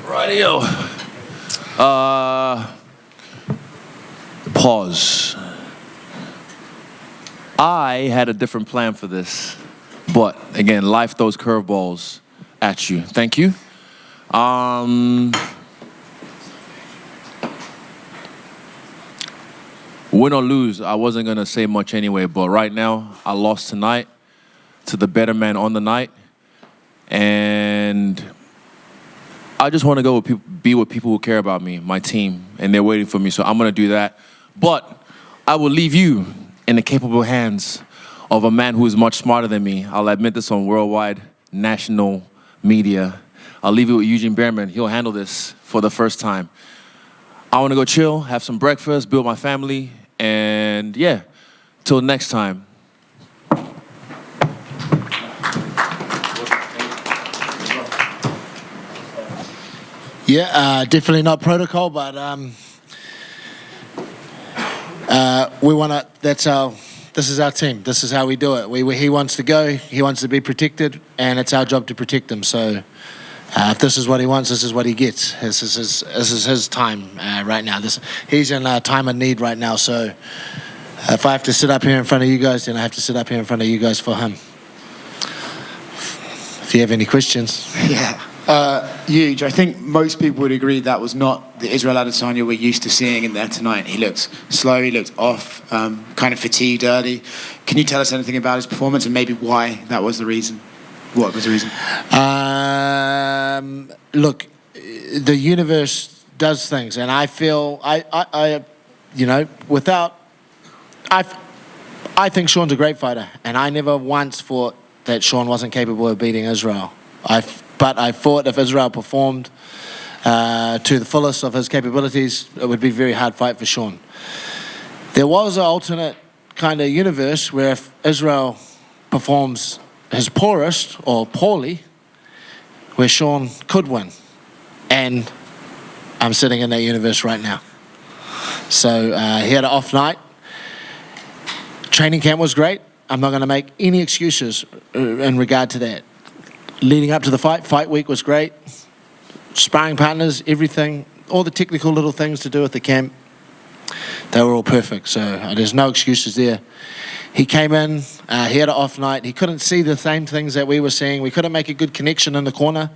Radio. Pause. I had a different plan for this, but again, life throws curveballs at you. Thank you. Win or lose, I wasn't gonna say much anyway, but right now, I lost tonight to the better man on the night, and I just want to go with people, be with people who care about me, my team, and they're waiting for me, so I'm going to do that. But I will leave you in the capable hands of a man who is much smarter than me. I'll admit this on worldwide, national media. I'll leave it with Eugene Bareman. He'll handle this for the first time. I want to go chill, have some breakfast, build my family, and yeah, till next time. Yeah, definitely not protocol, but we want to. This is our team. This is how we do it. He wants to go. He wants to be protected, and it's our job to protect him. So, if this is what he wants, this is what he gets. This is his time right now. He's in a time of need right now. So, if I have to sit up here in front of you guys, then I have to sit up here in front of you guys for him. If you have any questions, yeah. Huge. I think most people would agree that was not the Israel Adesanya we're used to seeing in there tonight. He looked slow, he looked off, kind of fatigued early. Can you tell us anything about his performance and maybe why that was the reason? What was the reason? Look, the universe does things, and I feel I think Sean's a great fighter, and I never once thought that Sean wasn't capable of beating Israel. But I thought if Israel performed to the fullest of his capabilities, it would be a very hard fight for Sean. There was an alternate kind of universe where if Israel performs his poorest or poorly, where Sean could win. And I'm sitting in that universe right now. So he had an off night. Training camp was great. I'm not going to make any excuses in regard to that. Leading up to the fight week was great. Sparring partners, everything, all the technical little things to do with the camp, they were all perfect. So there's no excuses there. He came in, he had an off night. He couldn't see the same things that we were seeing. We couldn't make a good connection in the corner.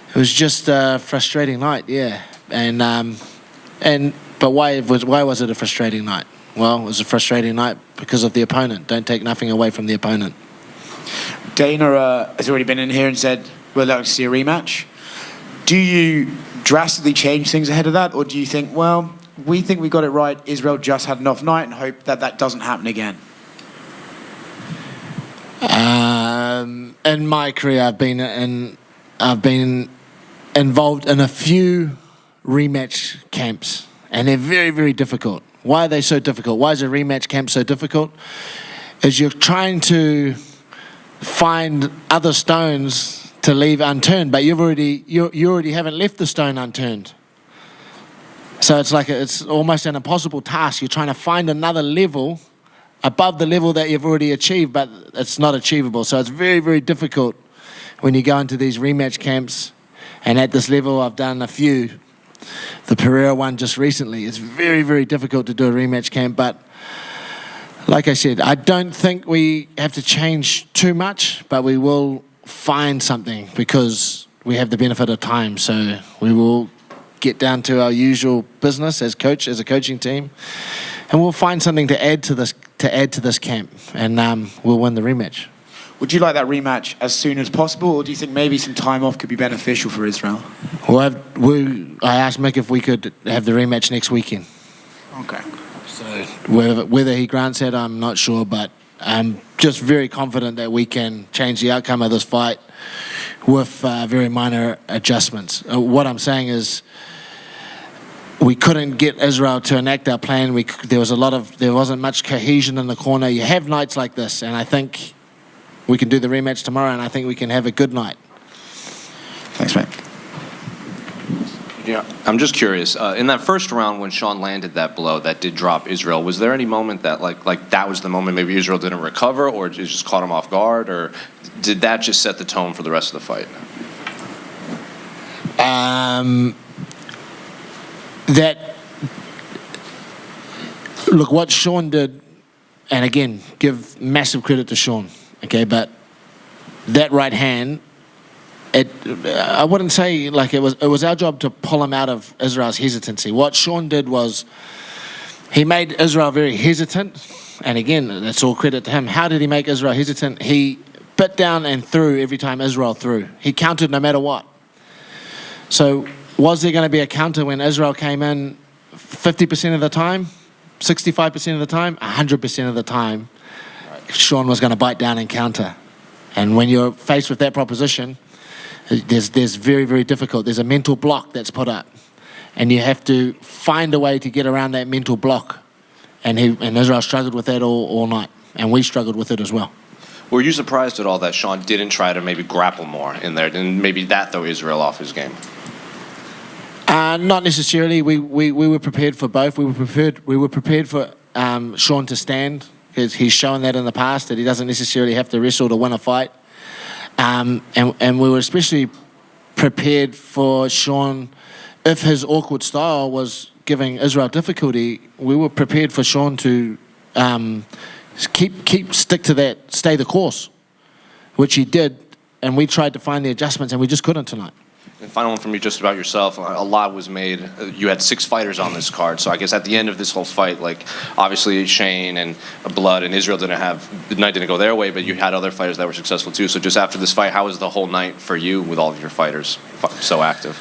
It was just a frustrating night, yeah. But why was it a frustrating night? Well, it was a frustrating night because of the opponent. Don't take nothing away from the opponent. Dana has already been in here and said, we'd like to see a rematch. Do you drastically change things ahead of that? Or do you think, well, we think we got it right, Israel just had an off night, and hope that that doesn't happen again? In my career, I've been involved in a few rematch camps, and they're very, very difficult. Why are they so difficult? Why is a rematch camp so difficult? Is you're trying to find other stones to leave unturned, but you already haven't left the stone unturned. So it's almost an impossible task. You're trying to find another level above the level that you've already achieved, but it's not achievable. So it's very, very difficult when you go into these rematch camps. And at this level, I've done a few. The Pereira one just recently. It's very, very difficult to do a rematch camp, but like I said, I don't think we have to change too much, but we will find something because we have the benefit of time. So we will get down to our usual business as a coaching team, and we'll find something to add to this camp, and we'll win the rematch. Would you like that rematch as soon as possible, or do you think maybe some time off could be beneficial for Israel? Well, I asked Mick if we could have the rematch next weekend. Okay. So whether he grants it, I'm not sure, but I'm just very confident that we can change the outcome of this fight with very minor adjustments. What I'm saying is we couldn't get Israel to enact our plan. There wasn't much cohesion in the corner. You have nights like this, and I think we can do the rematch tomorrow, and I think we can have a good night. Thanks, mate. Yeah, I'm just curious. In that first round, when Sean landed that blow that did drop Israel, was there any moment that like that was the moment maybe Israel didn't recover, or it just caught him off guard, or did that just set the tone for the rest of the fight? Look, what Sean did, and again, give massive credit to Sean, okay, but that right hand, I wouldn't say like it was our job to pull him out of Israel's hesitancy. What Sean did was he made Israel very hesitant, and again, that's all credit to him. How did he make Israel hesitant? He bit down and threw every time Israel threw. He countered no matter what. So was there going to be a counter when Israel came in 50% of the time, 65% of the time, 100% of the time? Sean was going to bite down and counter. And when you're faced with that proposition, there's very, very difficult. There's a mental block that's put up. And you have to find a way to get around that mental block. And Israel struggled with that all night. And we struggled with it as well. Were you surprised at all that Sean didn't try to maybe grapple more in there, and maybe that throw Israel off his game? Not necessarily. We were prepared for both. We were prepared for Sean to stand. He's shown that in the past, that he doesn't necessarily have to wrestle to win a fight. And we were especially prepared for Sean, if his awkward style was giving Israel difficulty, we were prepared for Sean to stick to that, stay the course, which he did, and we tried to find the adjustments, and we just couldn't tonight. And final one from you, just about yourself. A lot was made. You had 6 fighters on this card, so I guess at the end of this whole fight, like obviously Shane and Blood and Israel the night didn't go their way, but you had other fighters that were successful too. So just after this fight, how was the whole night for you with all of your fighters so active?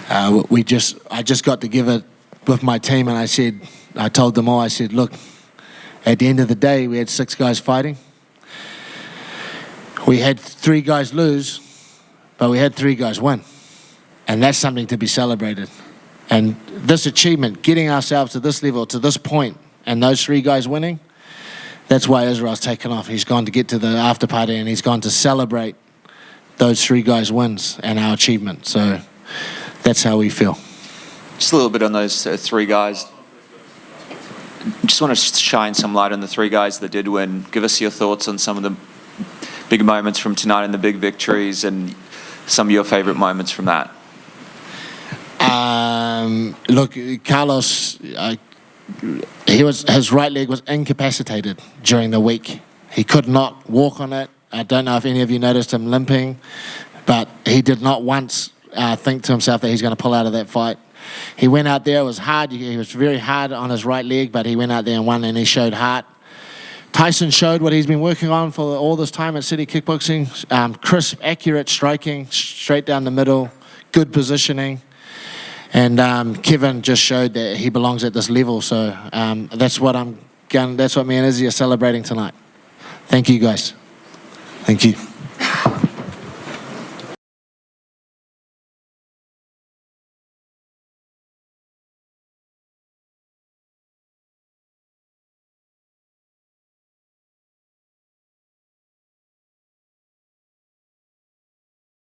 I just got to give it with my team, and I told them all, I said, look, at the end of the day, we had 6 guys fighting. We had 3 guys lose, but we had 3 guys win. And that's something to be celebrated. And this achievement, getting ourselves to this level, to this point, and those 3 guys winning, that's why Israel's taken off. He's gone to get to the after party, and he's gone to celebrate those 3 guys' wins and our achievement. So that's how we feel. Just a little bit on those 3 guys. Just want to shine some light on the 3 guys that did win. Give us your thoughts on some of the big moments from tonight and the big victories, and some of your favorite moments from that. Look, Carlos, his right leg was incapacitated during the week. He could not walk on it. I don't know if any of you noticed him limping, but he did not once think to himself that he's going to pull out of that fight. He went out there, it was hard. He was very hard on his right leg, but he went out there and won, and he showed heart. Tyson showed what he's been working on for all this time at City Kickboxing. Crisp, accurate striking, straight down the middle, good positioning. And Kevin just showed that he belongs at this level. So that's what me and Izzy are celebrating tonight. Thank you, guys. Thank you.